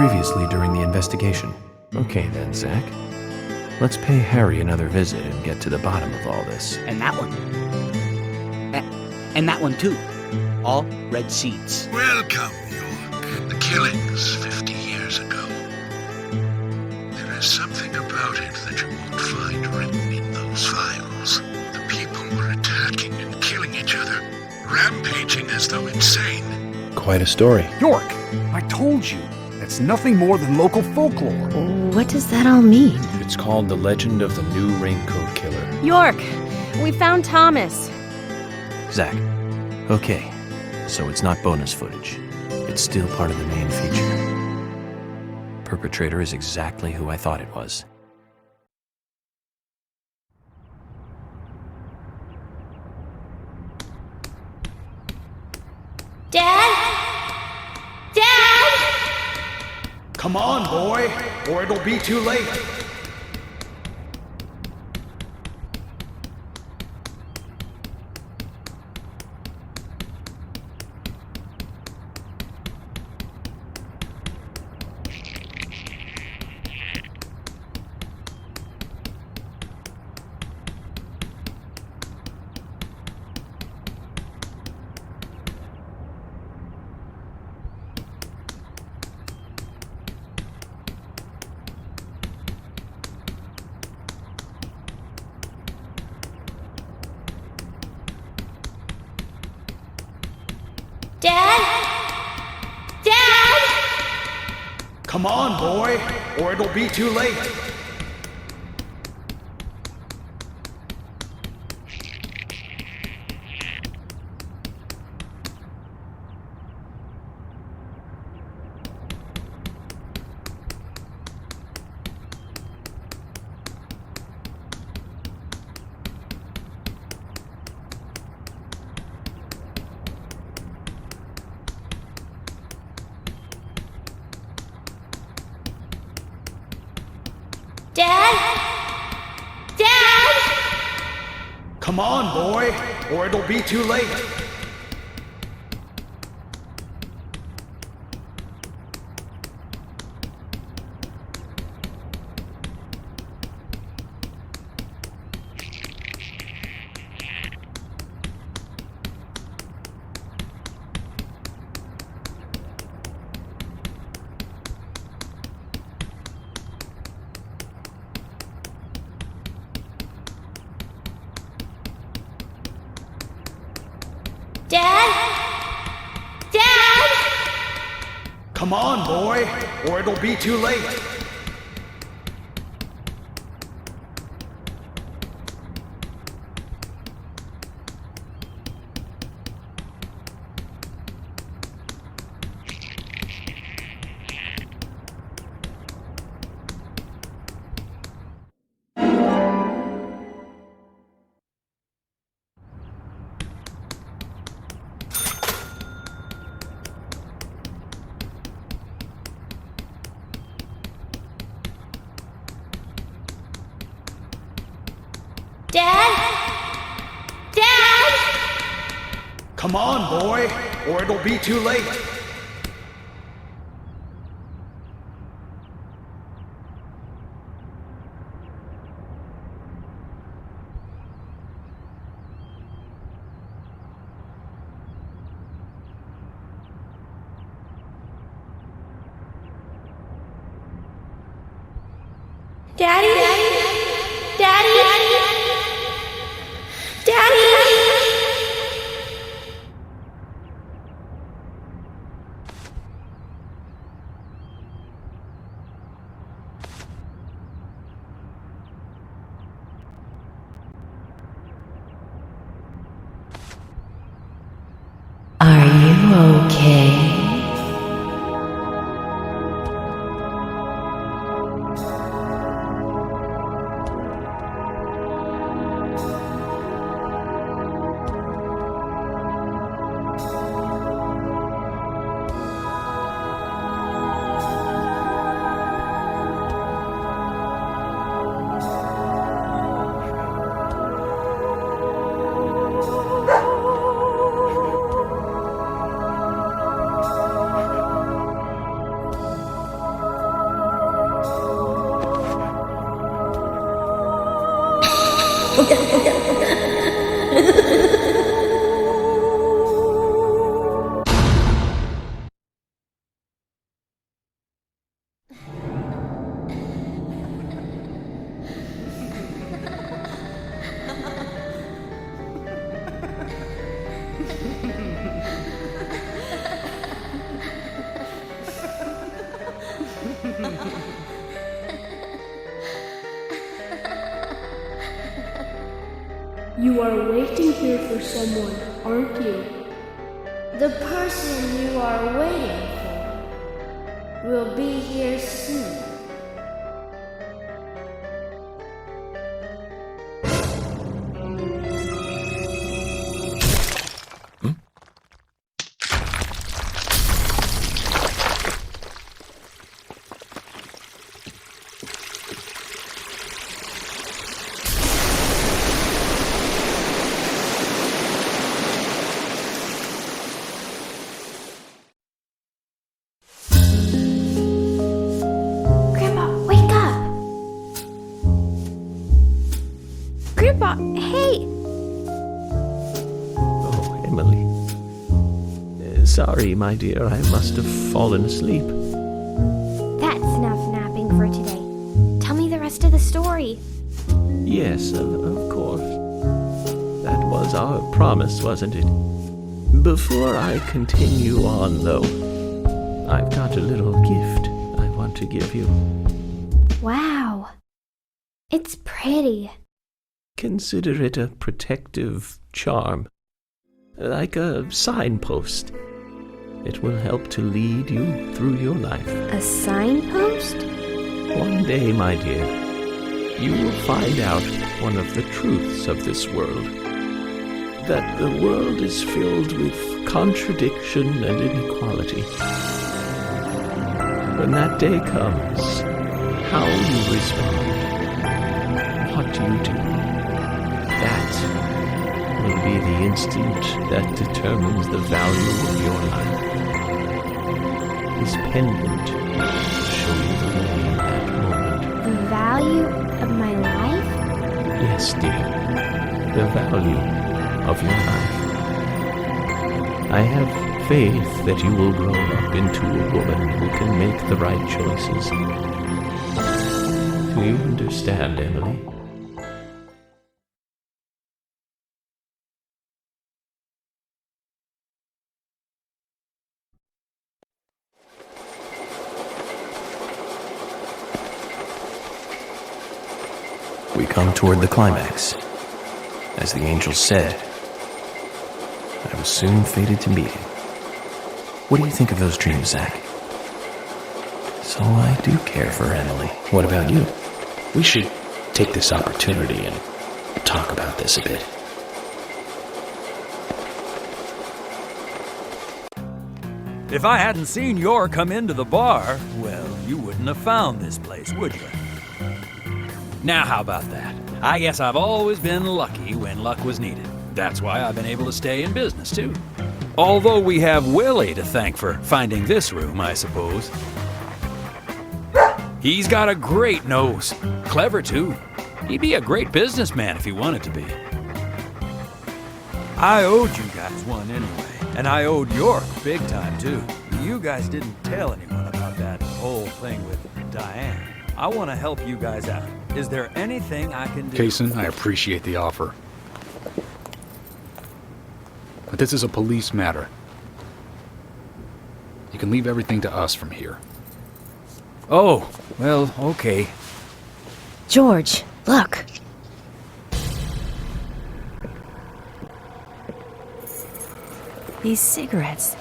previously during the investigation. Okay then, Zach. Let's pay Harry another visit and get to the bottom of all this. And that one. And that one too. All red seeds. Welcome, York. The killings 50 years ago. There is something about it that you won't find written in those files. The people were attacking and killing each other, rampaging as though insane. Quite a story. York, I told you, it's nothing more than local folklore. What does that all mean? It's called The Legend of the New Raincoat Killer. York, we found Thomas. Zach. Okay, so it's not bonus footage. It's still part of the main feature. Perpetrator is exactly who I thought it was. Dad? Dad? Come on, boy, or it'll be too late. Dad? Dad? Come on, boy, or it'll be too late. Dad? Dad? Come on, boy, or it'll be too late. Dad? Dad? Come on, boy, or it'll be too late. Dad? Dad? Come on, boy, or it'll be too late. Daddy? Daddy? Daddy? Are you okay? You are waiting here for someone, aren't you? The person you are waiting for will be here soon. Hey! Oh, Emily. Sorry, my dear, I must have fallen asleep. That's enough napping for today. Tell me the rest of the story. Yes, of course. That was our promise, wasn't it? Before I continue on, though, I've got a little gift I want to give you. Wow. It's pretty. Consider it a protective charm, like a signpost. It will help to lead you through your life. A signpost? One day, my dear, you will find out one of the truths of this world. That the world is filled with contradiction and inequality. When that day comes, how you respond? What do you do? That will be the instant that determines the value of your life. This pendant will show you the way in that moment. The value of my life? Yes, dear. The value of your life. I have faith that you will grow up into a woman who can make the right choices. Do you understand, Emily? We come toward the climax. As the angel said, I was soon fated to meet him. What do you think of those dreams, Zach? So I do care for Emily. What about you? We should take this opportunity and talk about this a bit. If I hadn't seen Yor come into the bar, well, you wouldn't have found this place, would you? Now how about that? I guess I've always been lucky when luck was needed. That's why I've been able to stay in business, too. Although we have Willie to thank for finding this room, I suppose. He's got a great nose. Clever, too. He'd be a great businessman if he wanted to be. I owed you guys one anyway, and I owed York big time, too. You guys didn't tell anyone about that whole thing with Diane. I want to help you guys out. Is there anything I can do? Kaysen, I appreciate the offer. But this is a police matter. You can leave everything to us from here. Oh, well, okay. George, look. These cigarettes.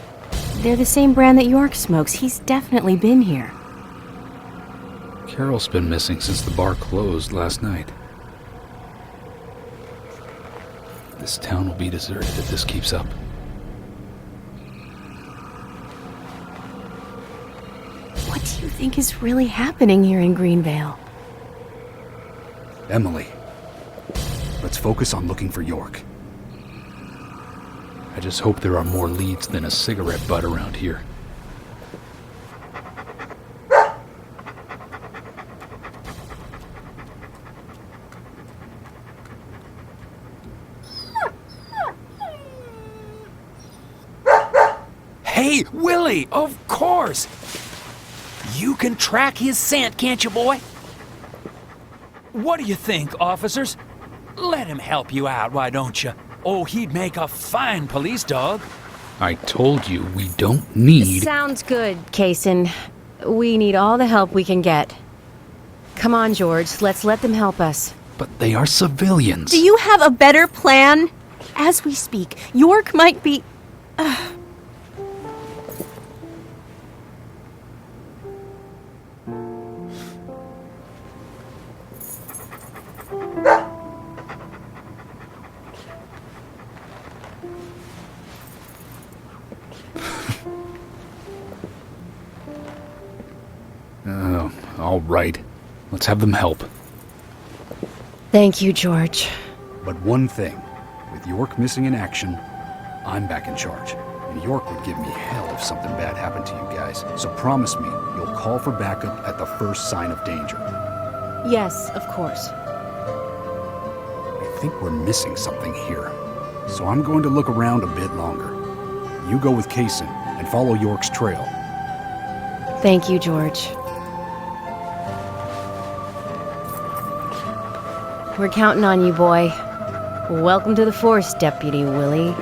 They're the same brand that York smokes. He's definitely been here. Carol's been missing since the bar closed last night. This town will be deserted if this keeps up. What do you think is really happening here in Greenvale? Emily, let's focus on looking for York. I just hope there are more leads than a cigarette butt around here. Hey, Willie, of course! You can track his scent, can't you, boy? What do you think, officers? Let him help you out, why don't you? Oh, he'd make a fine police dog. I told you we don't need... Sounds good, Kaysen. We need all the help we can get. Come on, George, let's let them help us. But they are civilians. Do you have a better plan? As we speak, York might be... All right. Let's have them help. Thank you, George. But one thing, with York missing in action, I'm back in charge. And York would give me hell if something bad happened to you guys. So promise me you'll call for backup at the first sign of danger. Yes, of course. I think we're missing something here. So I'm going to look around a bit longer. You go with Kaysen and follow York's trail. Thank you, George. We're counting on you, boy. Welcome to the force, Deputy Willie.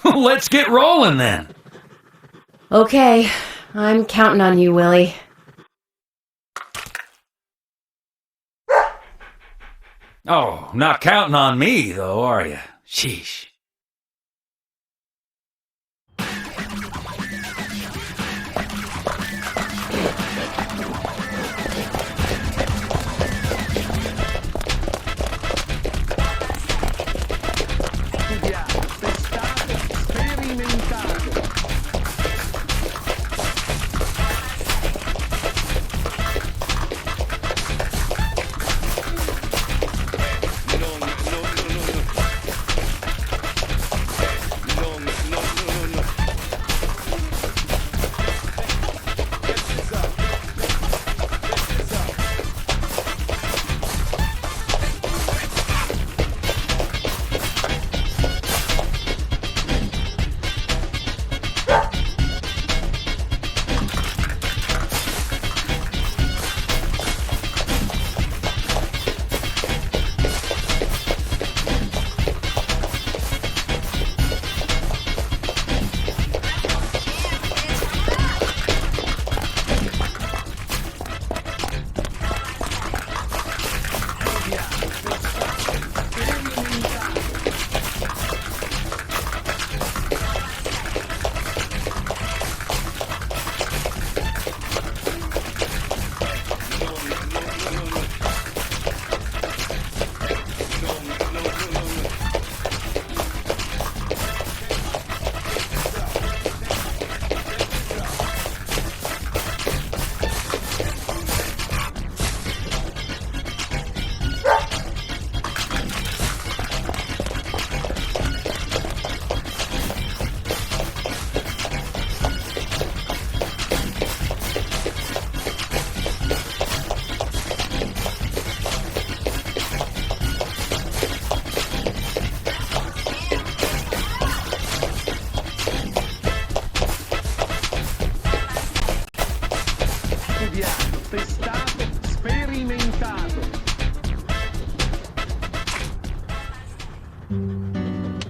Let's get rolling then. Okay, I'm counting on you, Willie. Oh, not counting on me, though, are you? Sheesh.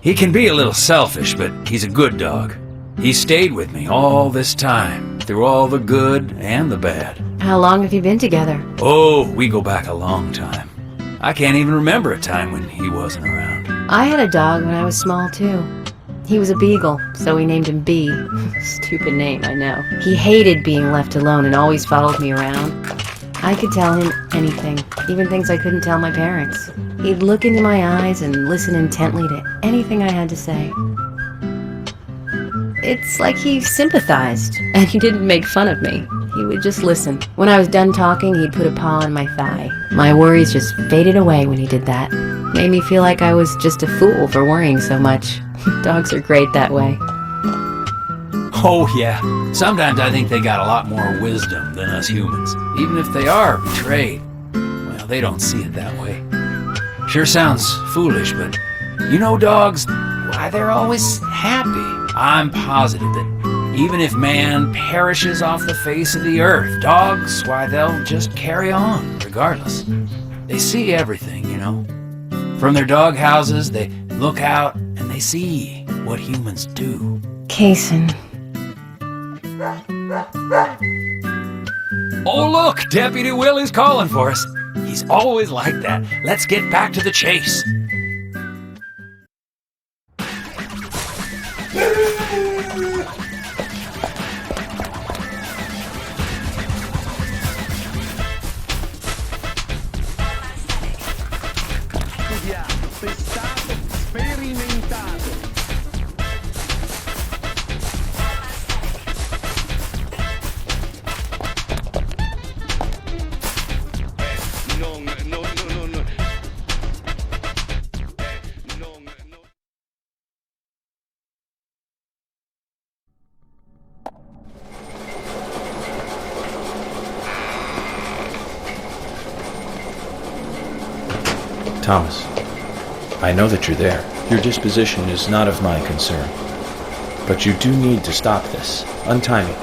He can be a little selfish, but he's a good dog. He stayed with me all this time, through all the good and the bad. How long have you been together? Oh, we go back a long time. I can't even remember a time when he wasn't around. I had a dog when I was small, too. He was a beagle, so we named him B. Stupid name, I know. He hated being left alone and always followed me around. I could tell him anything, even things I couldn't tell my parents. He'd look into my eyes and listen intently to anything I had to say. It's like he sympathized, and he didn't make fun of me. He would just listen. When I was done talking, he'd put a paw on my thigh. My worries just faded away when he did that. Made me feel like I was just a fool for worrying so much. Dogs are great that way. Oh, yeah. Sometimes I think they got a lot more wisdom than us humans. Even if they are betrayed. Well, they don't see it that way. Sure sounds foolish, but you know dogs, why they're always happy. I'm positive that even if man perishes off the face of the earth, dogs, why they'll just carry on, regardless. They see everything, you know. From their dog houses, they look out and they see what humans do. Kaysen. Oh, look, Deputy Willie's calling for us. He's always like that. Let's get back to the chase. Thomas, I know that you're there. Your disposition is not of my concern. But you do need to stop this. Untie me.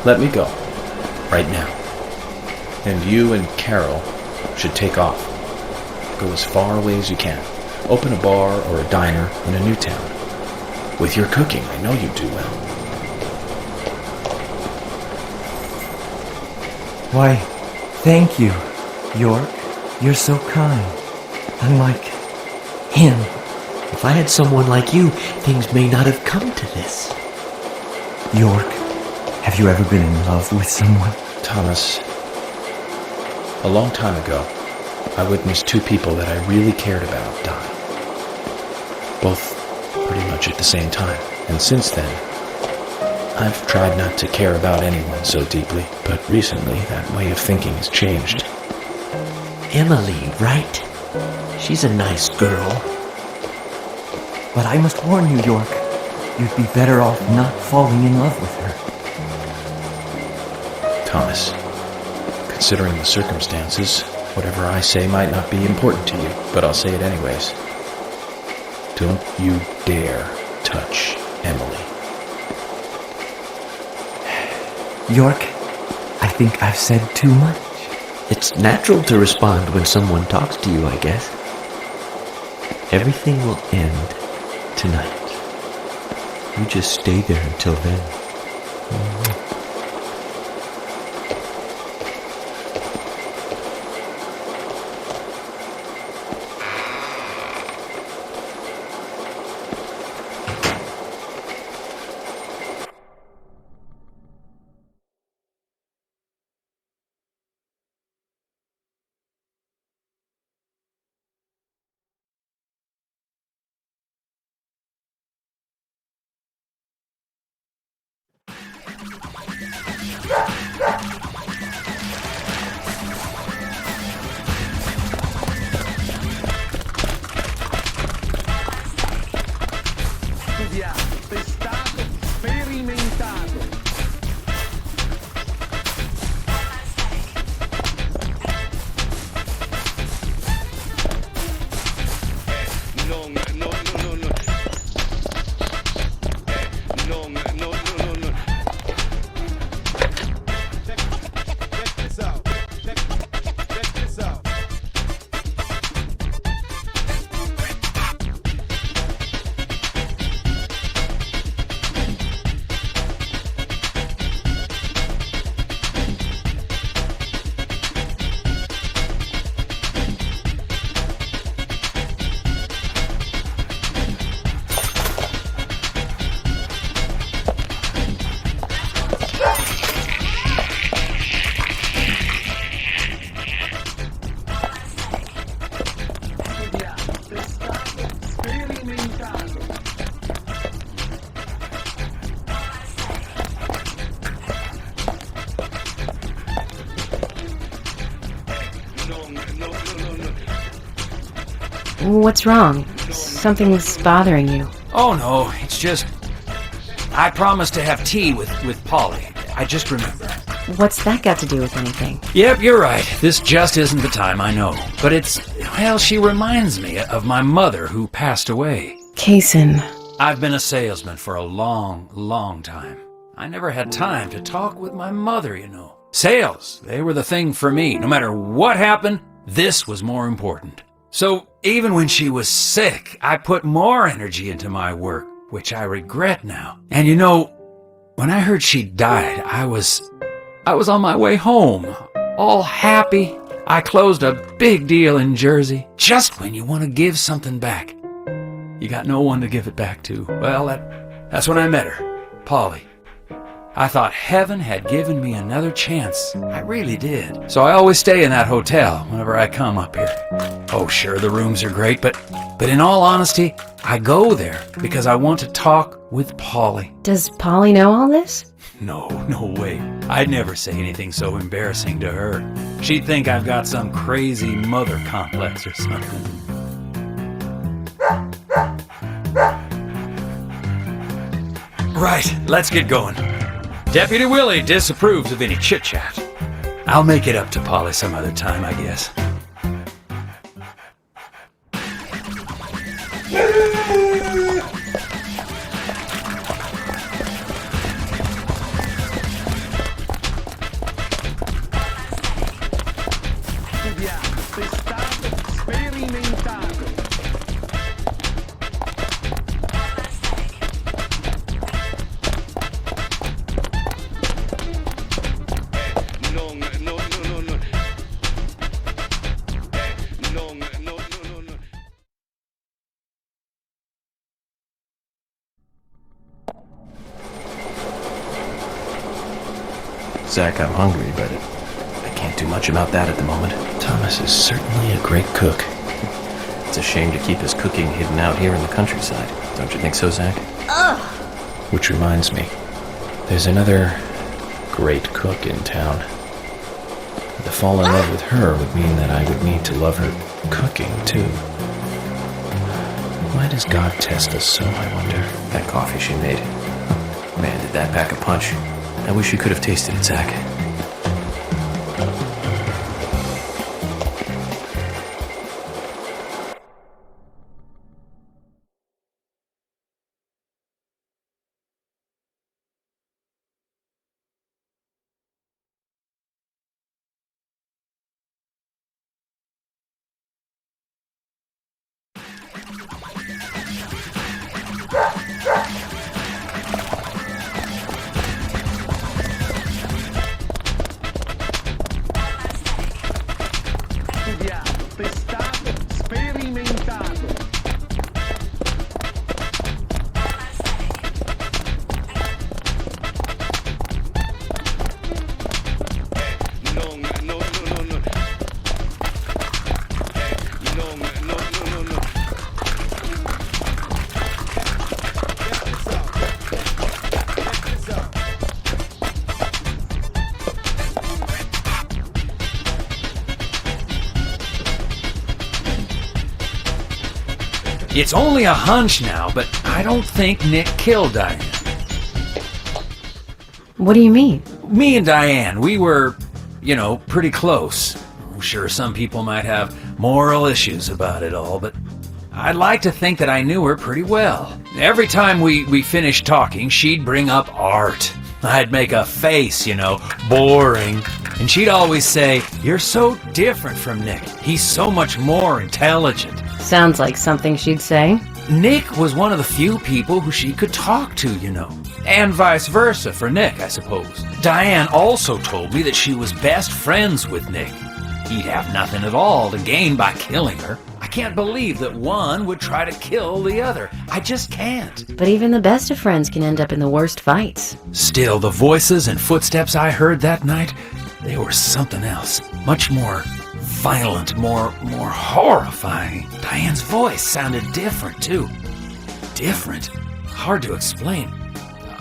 Let me go. Right now. And you and Carol should take off. Go as far away as you can. Open a bar or a diner in a new town. With your cooking, I know you do well. Why, thank you, York. You're so kind. Unlike him. If I had someone like you, things may not have come to this. York, have you ever been in love with someone? Thomas, a long time ago, I witnessed two people that I really cared about die. Both pretty much at the same time. And since then, I've tried not to care about anyone so deeply, but recently that way of thinking has changed. Emily, right? She's a nice girl. But I must warn you, York, you'd be better off not falling in love with her. Thomas, considering the circumstances, whatever I say might not be important to you, but I'll say it anyways. Don't you dare touch Emily. York, I think I've said too much. It's natural to respond when someone talks to you, I guess. Everything will end tonight. You just stay there until then. What's wrong? Something's bothering you. Oh no, it's just... I promised to have tea with Polly. I just remembered. What's that got to do with anything? Yep, you're right. This just isn't the time, I know. But well, she reminds me of my mother who passed away. Kaysen. I've been a salesman for a long, long time. I never had time to talk with my mother, you know. Sales, they were the thing for me. No matter what happened, this was more important. So even when she was sick, I put more energy into my work, which I regret now. And you know, when I heard she died, I was on my way home, all happy. I closed a big deal in Jersey. Just when you want to give something back, you got no one to give it back to. Well, that's when I met her, Polly. I thought heaven had given me another chance. I really did. So I always stay in that hotel whenever I come up here. Oh, sure, the rooms are great, but in all honesty, I go there because I want to talk with Polly. Does Polly know all this? No way. I'd never say anything so embarrassing to her. She'd think I've got some crazy mother complex or something. Right, let's get going. Deputy Willie disapproves of any chit-chat. I'll make it up to Polly some other time, I guess. Zach, I'm hungry, but I can't do much about that at the moment. Thomas is certainly a great cook. It's a shame to keep his cooking hidden out here in the countryside. Don't you think so, Zach? Ugh! Which reminds me, there's another great cook in town. To fall in love with her would mean that I would need to love her cooking, too. Why does God test us so, I wonder? That coffee she made. Man, did that pack a punch. I wish you could have tasted it, Zach. It's only a hunch now, but I don't think Nick killed Diane. What do you mean? Me and Diane, we were, pretty close. Sure, some people might have moral issues about it all, but I'd like to think that I knew her pretty well. Every time we finished talking, she'd bring up art. I'd make a face, boring. And she'd always say, "You're so different from Nick. He's so much more intelligent." Sounds like something she'd say. Nick was one of the few people who she could talk to, And vice versa for Nick, I suppose. Diane also told me that she was best friends with Nick. He'd have nothing at all to gain by killing her. I can't believe that one would try to kill the other. I just can't. But even the best of friends can end up in the worst fights. Still, the voices and footsteps I heard that night, they were something else. Much more violent, more horrifying. Diane's voice sounded different, too. Different? Hard to explain.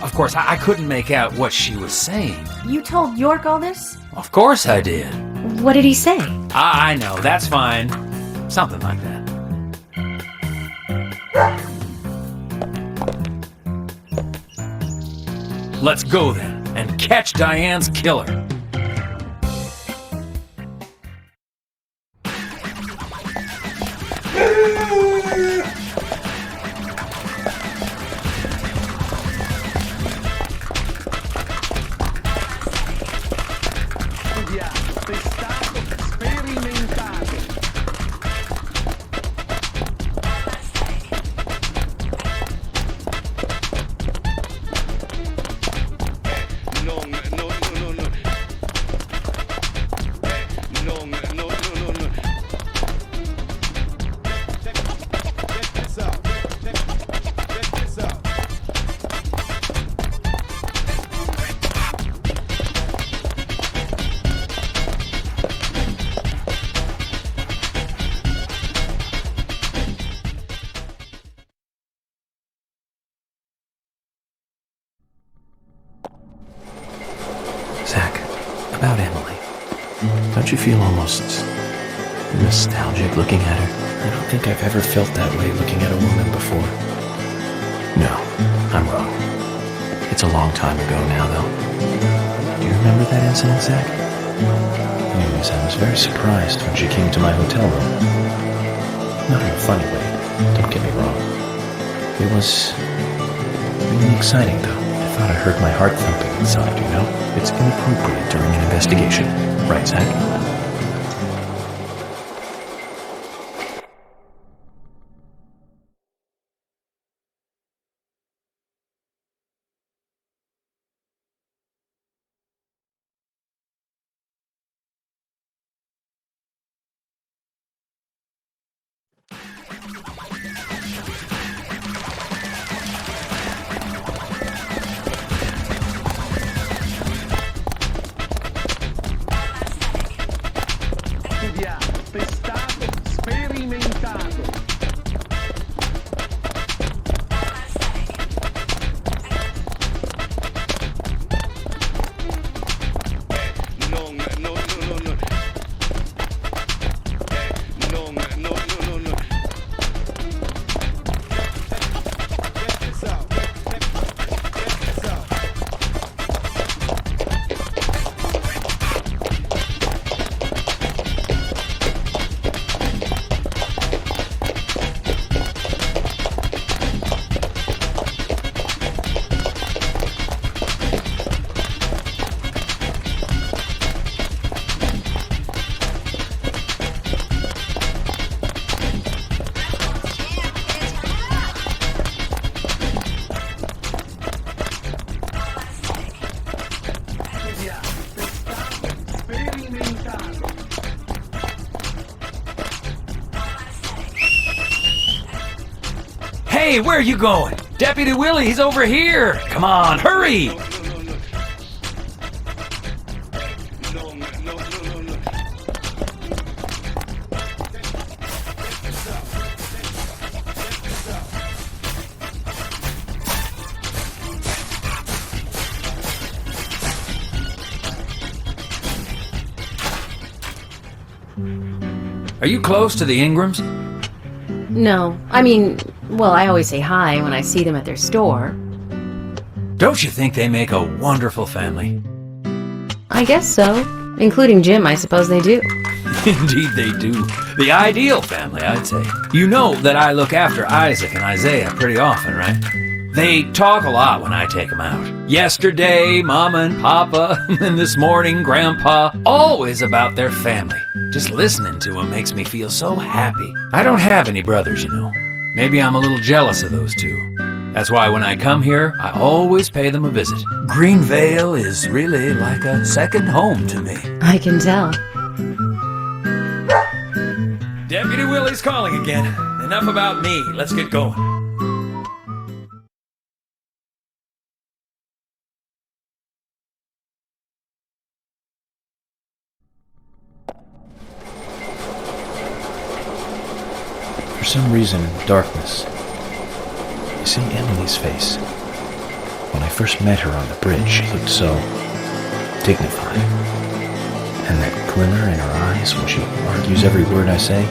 Of course, I couldn't make out what she was saying. You told York all this? Of course I did. What did he say? I know, that's fine. Something like that. Let's go then, and catch Diane's killer. Zach, about Emily. Don't you feel almost nostalgic looking at her? I don't think I've ever felt that way looking at a woman before. No, I'm wrong. It's a long time ago now, though. Do you remember that incident, Zach? Anyways, I was very surprised when she came to my hotel room. Not in a funny way, don't get me wrong. It was really exciting, though. I thought I heard my heart thumping inside, you know? It's inappropriate during an investigation. Right, Zach? Hey, where are you going? Deputy Willie, he's over here! Come on, hurry! Are you close to the Ingrams? No, I mean, well, I always say hi when I see them at their store. Don't you think they make a wonderful family? I guess so. Including Jim, I suppose they do. Indeed they do. The ideal family, I'd say. You know that I look after Isaac and Isaiah pretty often, right? They talk a lot when I take them out. Yesterday, Mama and Papa, and this morning, Grandpa, always about their family. Just listening to them makes me feel so happy. I don't have any brothers, you know. Maybe I'm a little jealous of those two. That's why when I come here, I always pay them a visit. Greenvale is really like a second home to me. I can tell. Deputy Willie's calling again. Enough about me. Let's get going. For some reason, darkness. You see Emily's face. When I first met her on the bridge, she looked so dignified. And that glimmer in her eyes when she argues every word I say.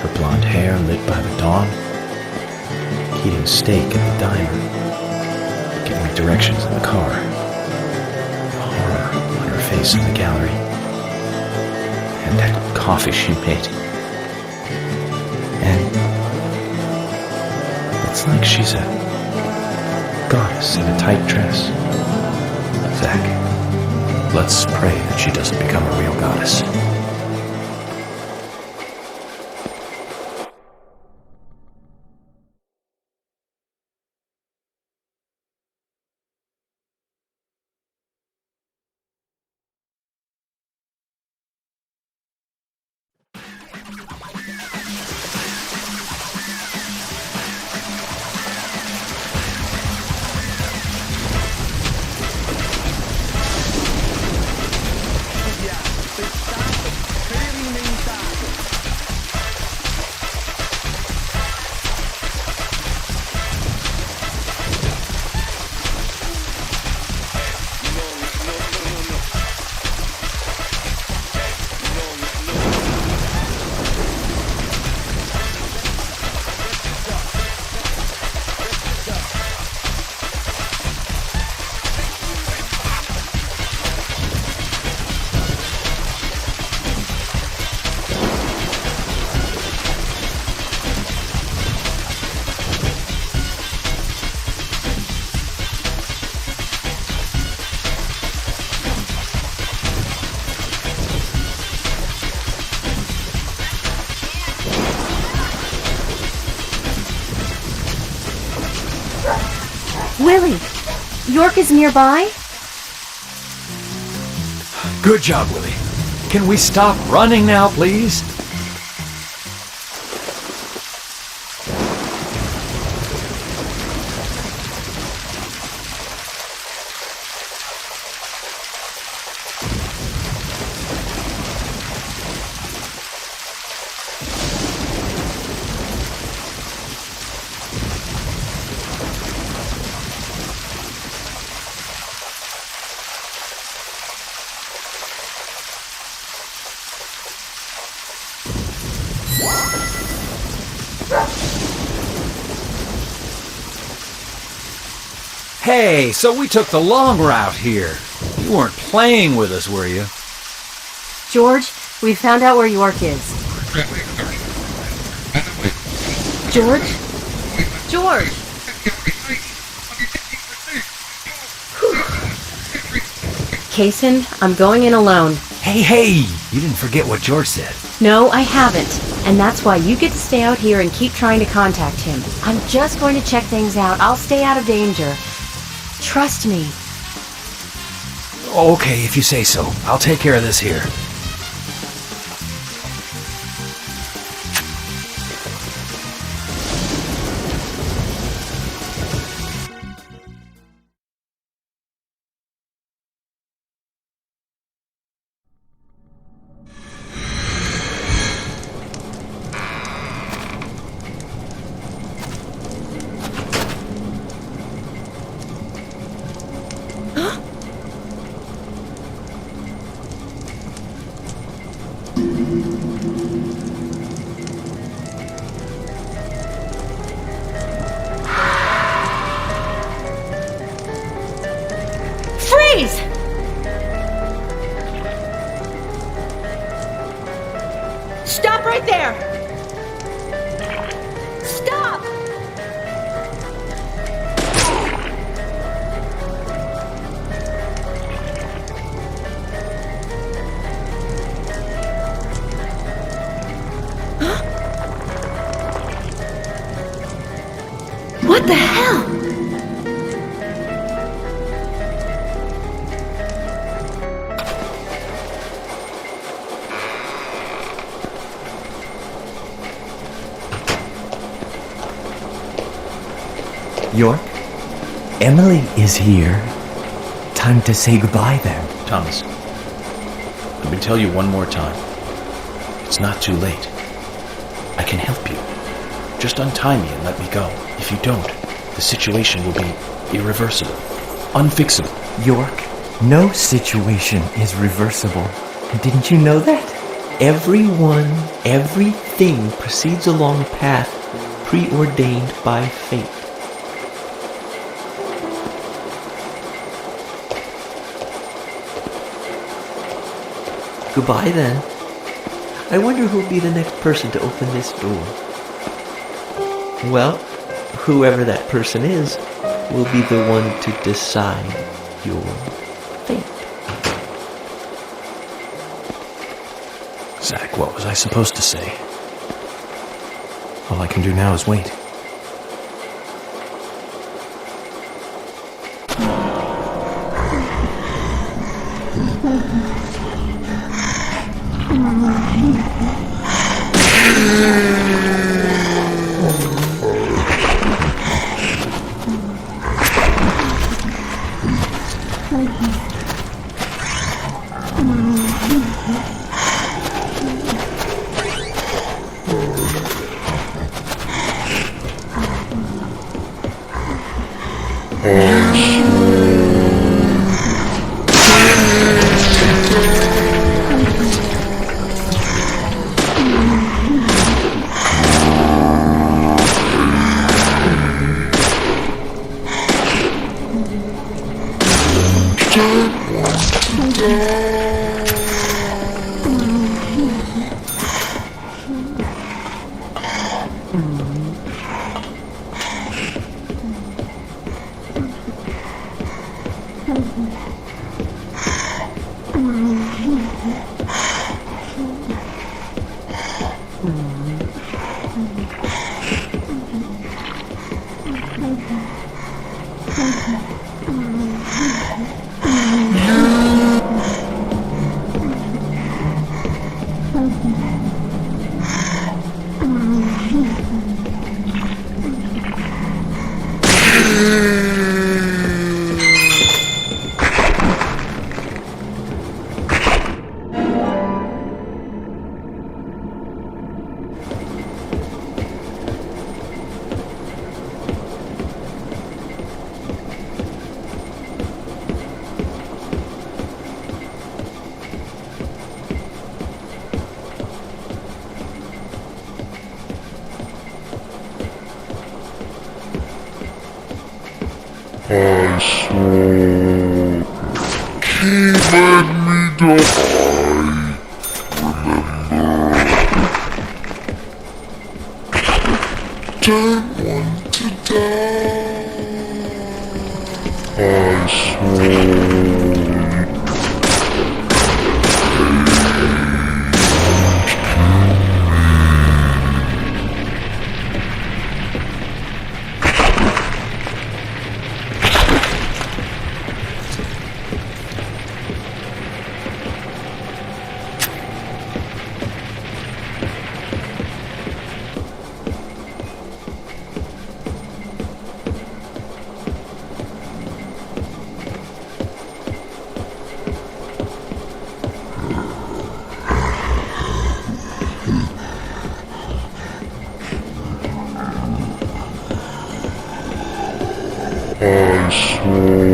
Her blonde hair lit by the dawn. Eating steak at the diner. Getting right directions in the car. The horror on her face in the gallery. And that coffee she made. And it's like she's a goddess in a tight dress. Zach, let's pray that she doesn't become a real goddess. Willie, York is nearby? Good job, Willie. Can we stop running now, please? Hey, so we took the long route here. You weren't playing with us, were you? George, we found out where York is. George? George! Kaysen, I'm going in alone. Hey, you didn't forget what George said. No, I haven't. And that's why you get to stay out here and keep trying to contact him. I'm just going to check things out. I'll stay out of danger. Trust me. Okay, if you say so. I'll take care of this here. Freeze! Stop right there! Stop! What the hell? York, Emily is here. Time to say goodbye then. Thomas, let me tell you one more time. It's not too late. I can help you. Just untie me and let me go. If you don't, the situation will be irreversible, unfixable. York, no situation is reversible. Didn't you know that? Everyone, everything proceeds along a path preordained by fate. Goodbye then. I wonder who'll be the next person to open this door. Well, whoever that person is will be the one to decide your fate. Zach, what was I supposed to say? All I can do now is wait. I swore to let me die. Remember, don't want to die. I swore. I swore. Don't want to die. I swore.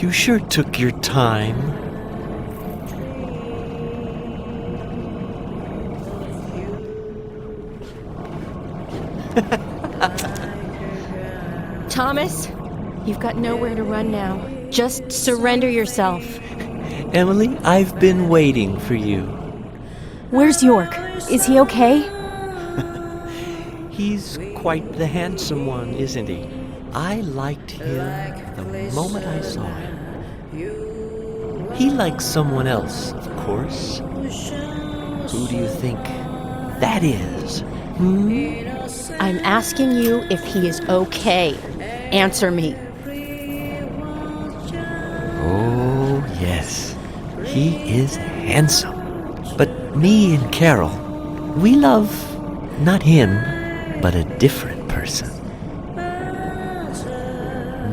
You sure took your time. Thomas, you've got nowhere to run now. Just surrender yourself. Emily, I've been waiting for you. Where's York? Is he okay? He's quite the handsome one, isn't he? I liked him the moment I saw him. He likes someone else, of course. Who do you think that is? I'm asking you if he is okay. Answer me. Oh, yes. He is handsome. But me and Carol, we love not him, but a different person.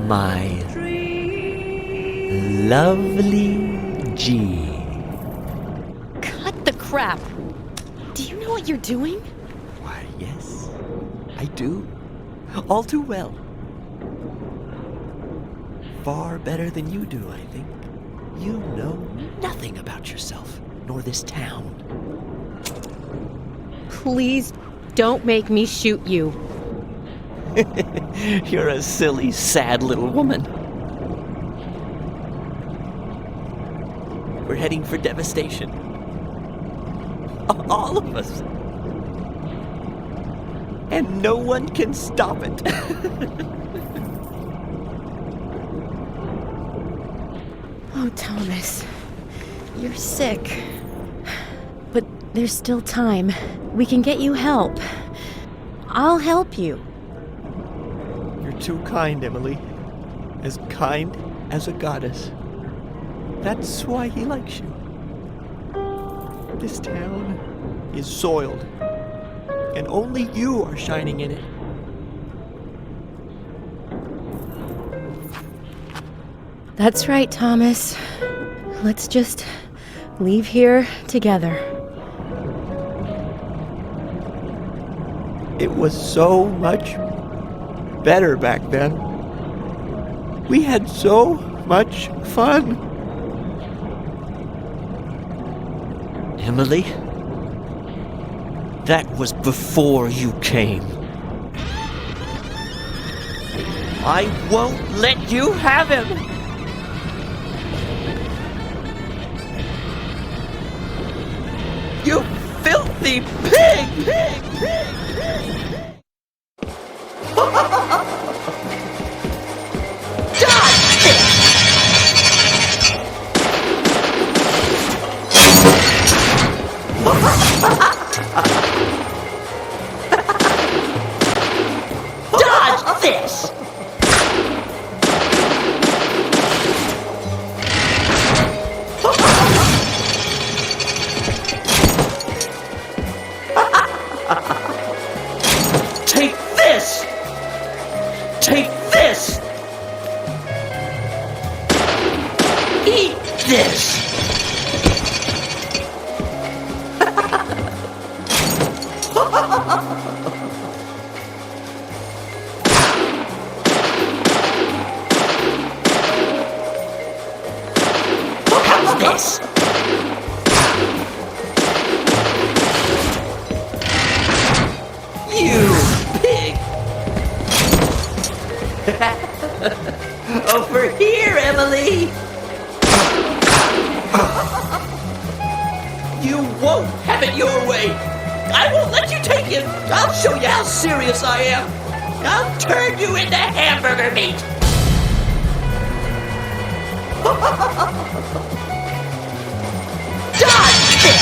My lovely G. Cut the crap. Do you know what you're doing? Why, yes, I do. All too well. Far better than you do, I think. You know nothing about yourself, nor this town. Please don't make me shoot you. You're a silly, sad little woman. We're heading for devastation. All of us. And no one can stop it. Oh, Thomas, you're sick. But there's still time. We can get you help. I'll help you. You're too kind, Emily. As kind as a goddess. That's why he likes you. This town is soiled, and only you are shining in it. That's right, Thomas. Let's just leave here together. It was so much better back then. We had so much fun. Emily, that was before you came. I won't let you have him! You filthy pig! Dodge this! Take this! Take this! Eat this! How's this? You pig! Over here, Emily! You won't have it your way! I won't let you take it! I'll show you how serious I am! I'll turn you into hamburger meat! Dodge this!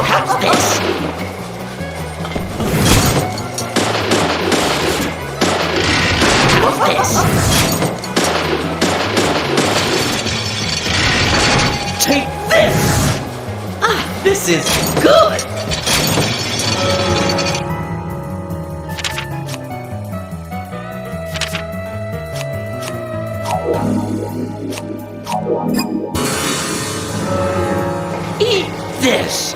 How's this? How's this? Take this! Ah, this is good! Eat this!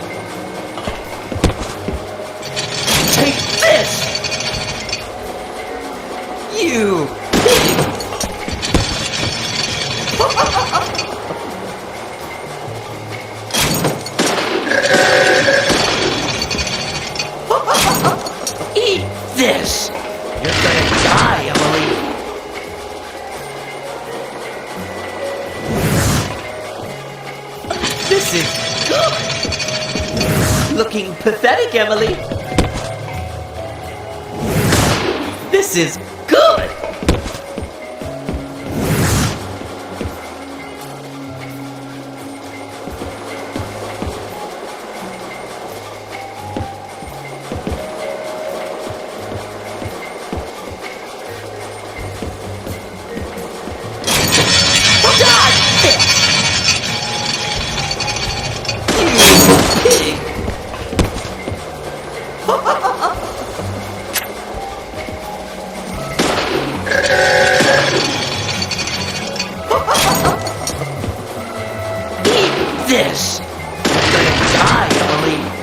this! You're gonna die, Emily! This is good! Looking pathetic, Emily! This is good! This! You're gonna die, Emily!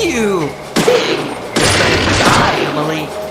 You pig! You're gonna die, Emily!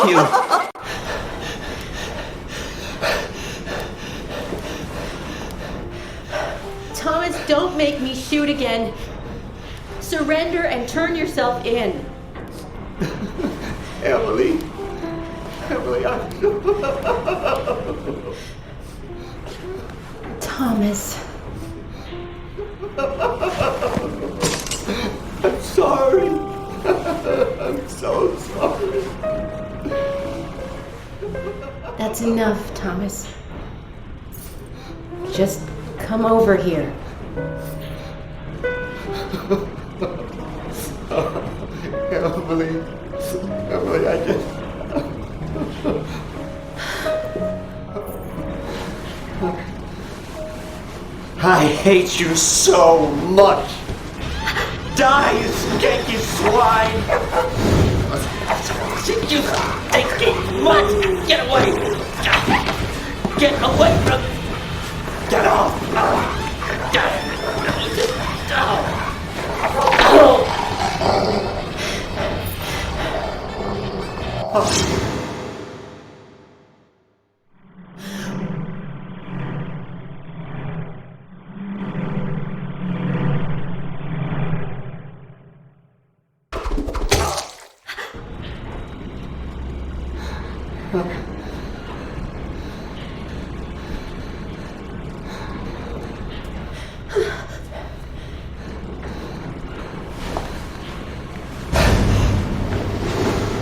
you. Thomas, don't make me shoot again. Surrender and turn yourself in. Emily, Thomas. I'm sorry. I'm so sorry. That's enough, Thomas. Just come over here. Emily, I just... I hate you so much. Die, you skanky swine! You stinking mutt! Get away! Get away from me! Get off!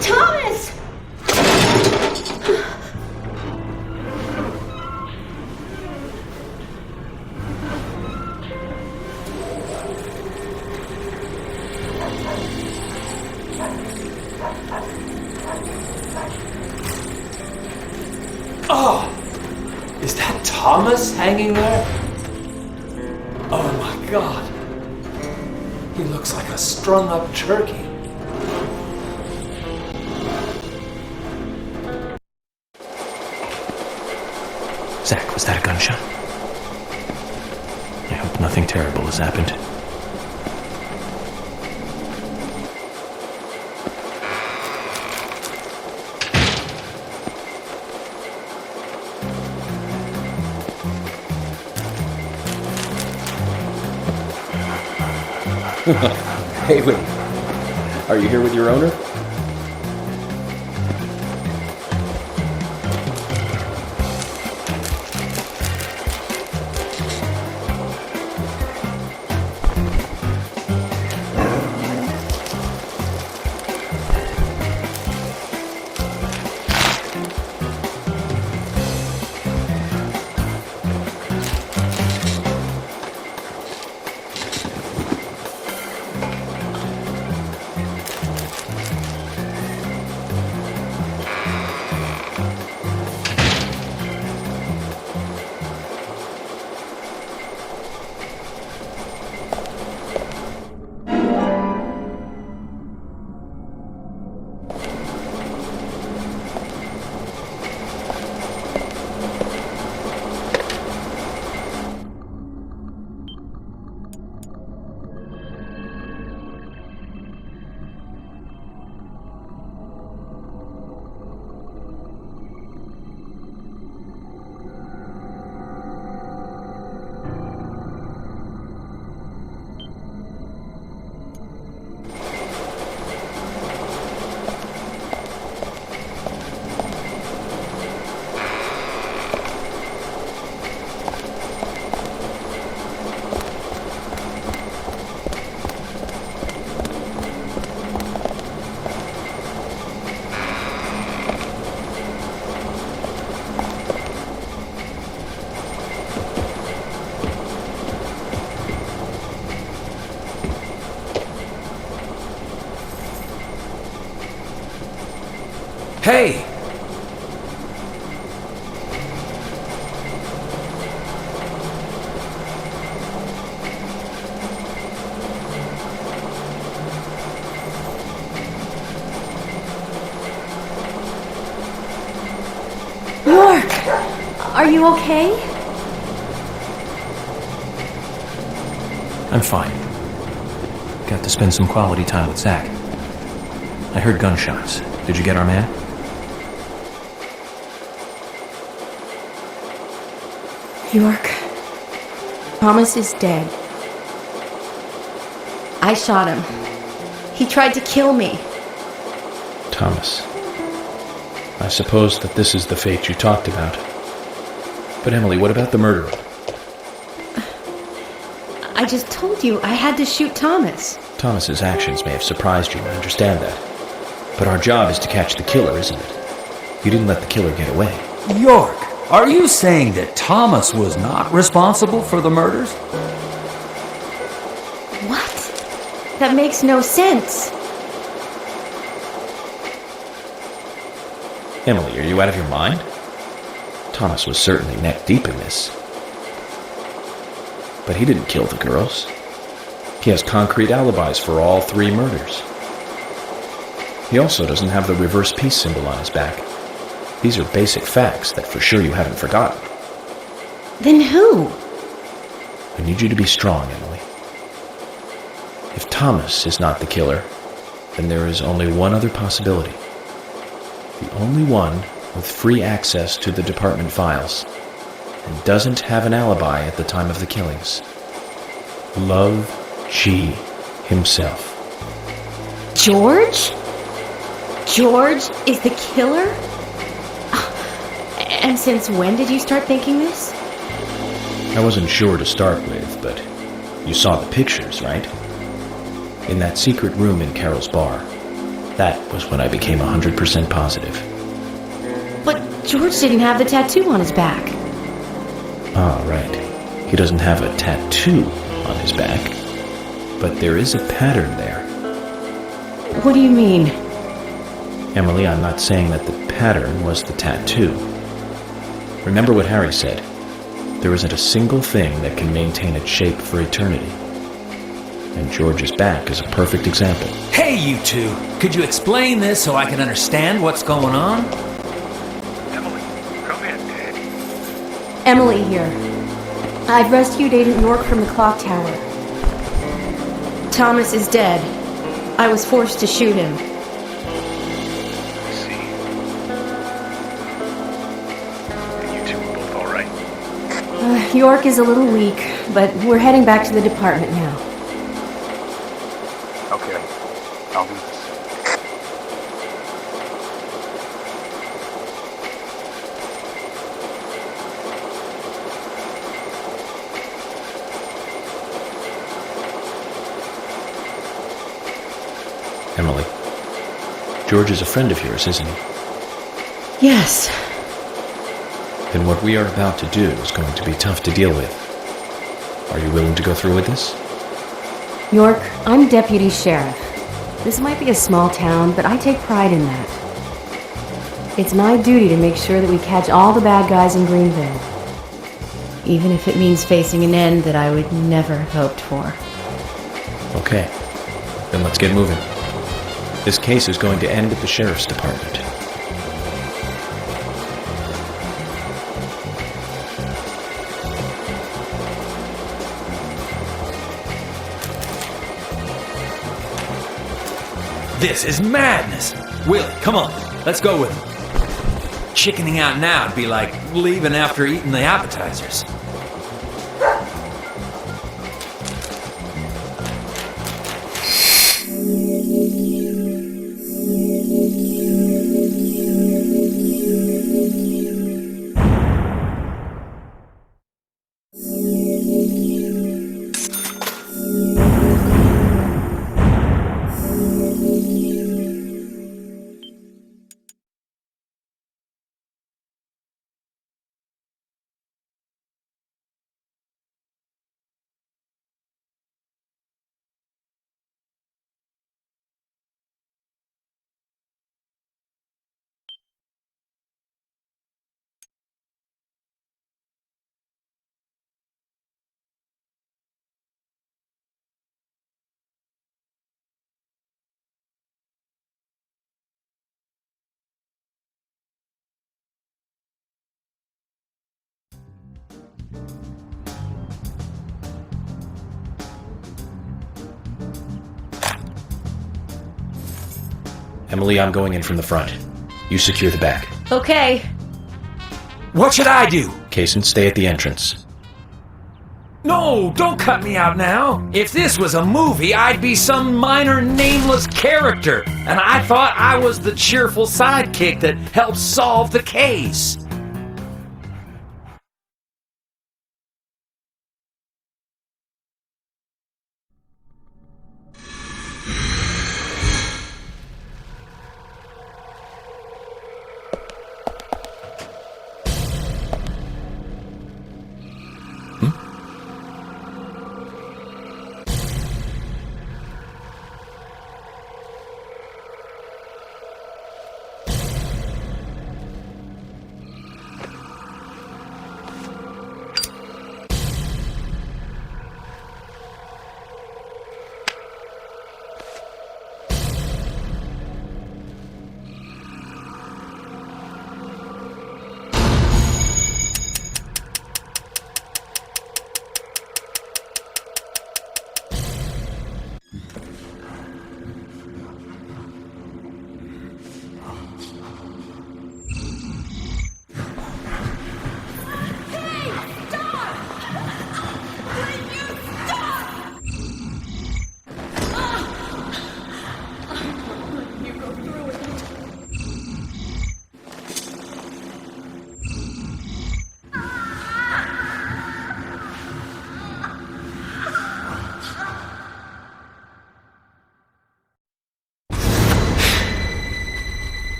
Thomas! Oh! Is that Thomas hanging there? Oh my god. He looks like a strung-up turkey. Zach, was that a gunshot? I hope nothing terrible has happened. Hey, wait. Are you here with your owner? Hey! York! Are you okay? I'm fine. Got to spend some quality time with Zach. I heard gunshots. Did you get our man? York, Thomas is dead. I shot him. He tried to kill me. Thomas. I suppose that this is the fate you talked about. But Emily, what about the murderer? I just told you I had to shoot Thomas. Thomas's actions may have surprised you, I understand that. But our job is to catch the killer, isn't it? You didn't let the killer get away. York, are you saying that Thomas was not responsible for the murders? What? That makes no sense. Emily, are you out of your mind? Thomas was certainly neck deep in this. But he didn't kill the girls. He has concrete alibis for all 3 murders. He also doesn't have the reverse peace symbol on his back. These are basic facts that for sure you haven't forgotten. Then who? I need you to be strong, Emily. If Thomas is not the killer, then there is only one other possibility. The only one with free access to the department files, and doesn't have an alibi at the time of the killings. Love G himself. George? George is the killer? And since when did you start thinking this? I wasn't sure to start with, but you saw the pictures, right? In that secret room in Carol's bar. That was when I became 100% positive. But George didn't have the tattoo on his back. Ah, right. He doesn't have a tattoo on his back. But there is a pattern there. What do you mean? Emily, I'm not saying that the pattern was the tattoo. Remember what Harry said. There isn't a single thing that can maintain its shape for eternity. And George's back is a perfect example. Hey, you two! Could you explain this so I can understand what's going on? Emily, come in, Dad. Emily here. I've rescued Agent York from the clock tower. Thomas is dead. I was forced to shoot him. I see. And you two are both all right? York is a little weak, but we're heading back to the department now. Okay, I'll do this. Emily, George is a friend of yours, isn't he? Yes. Then what we are about to do is going to be tough to deal with. Are you willing to go through with this? York, I'm deputy sheriff. This might be a small town, but I take pride in that. It's my duty to make sure that we catch all the bad guys in Greenvale. Even if it means facing an end that I would never have hoped for. Okay, then let's get moving. This case is going to end at the sheriff's department. This is madness! Willie, come on, let's go with him. Chickening out now would be like leaving after eating the appetizers. Emily, I'm going in from the front. You secure the back. Okay. What should I do? Kaysen, stay at the entrance. No, don't cut me out now. If this was a movie, I'd be some minor nameless character, and I thought I was the cheerful sidekick that helps solve the case.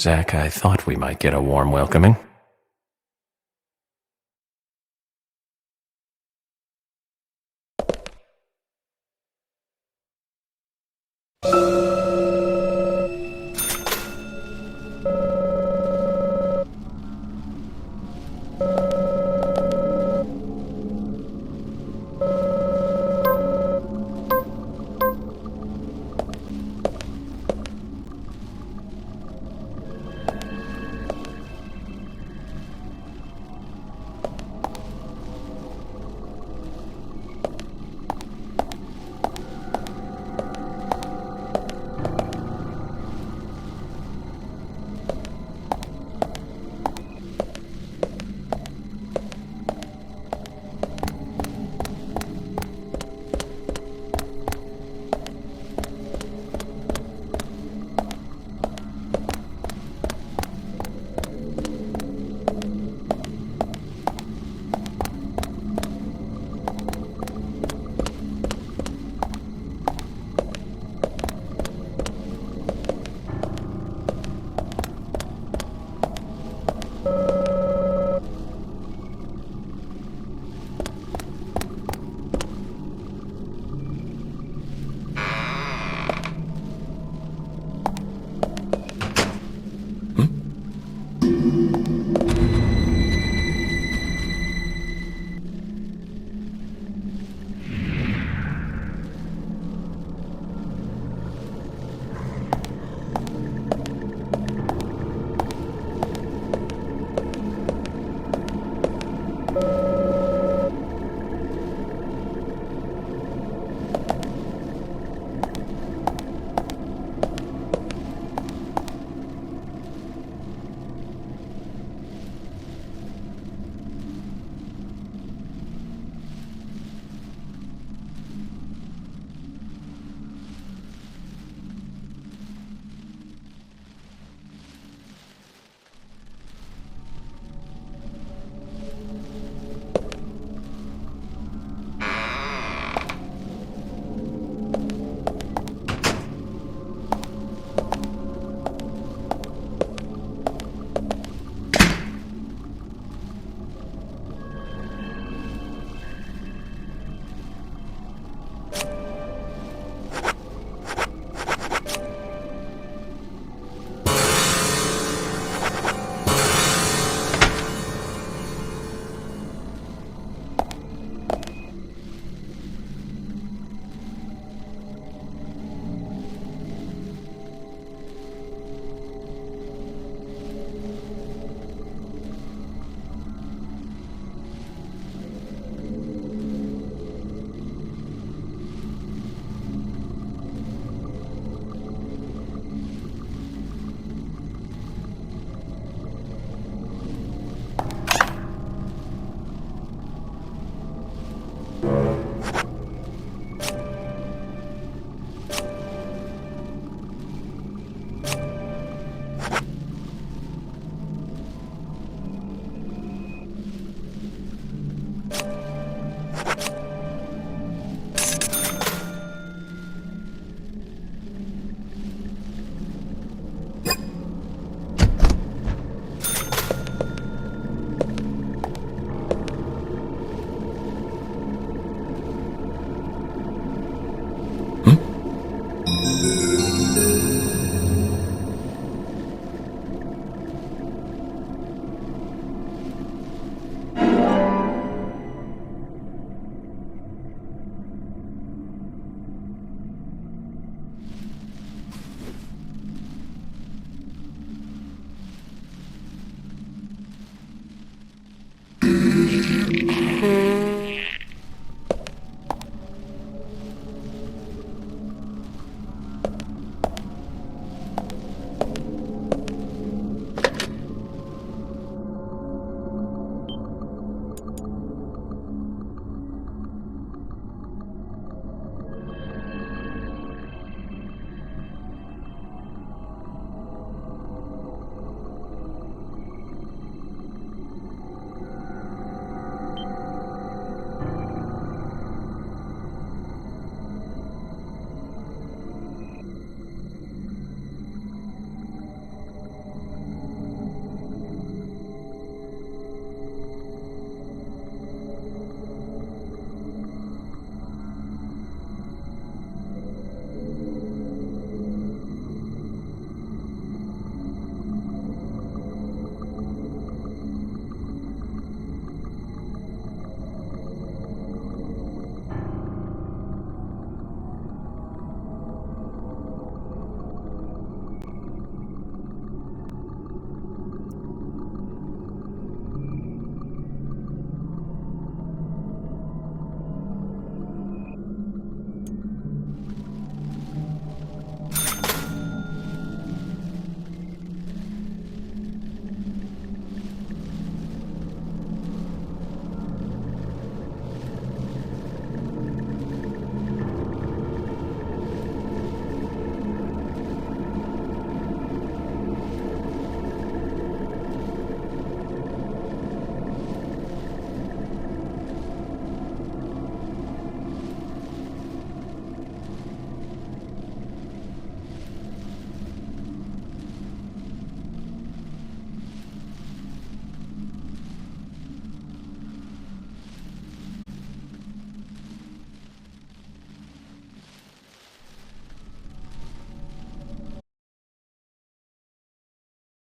Zach, I thought we might get a warm welcoming.